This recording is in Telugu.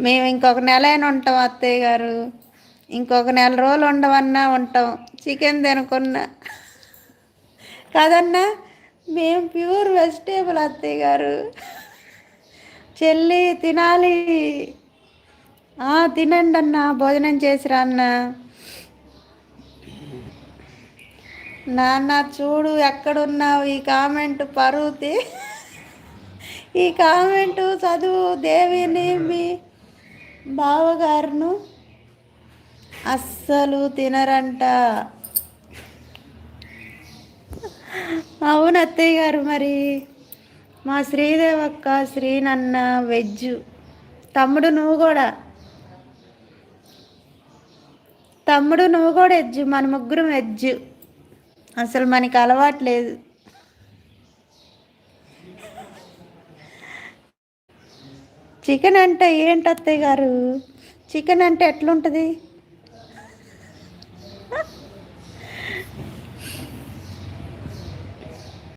మేము ఇంకొక నెల అయినా ఉంటాం అత్తయ్య గారు. ఇంకొక నెల రోజులు ఉండవన్నా ఉంటాం చికెన్ తినకున్నా. కాదన్నా, మేము ప్యూర్ వెజిటేబుల్ అత్తయ్య గారు. చెల్లి తినాలి. తినండి అన్న, భోజనం చేసిరా అన్న. నాన్న చూడు ఎక్కడున్నావు, ఈ కామెంట్ పరువుతి. ఈ కామెంటు చదువు. దేవిని మీ బావగారును అస్సలు తినరంట. అవును అత్తయ్య గారు. మరి మా శ్రీదేవక్క, శ్రీనన్న వెజ్. తమ్ముడు నువ్వు కూడా వెజ్. మన ముగ్గురం వెజ్. అసలు మనకి అలవాట్లేదు. చికెన్ అంటే ఏంటి అత్తయ్య గారు? చికెన్ అంటే ఎట్లుంటుంది?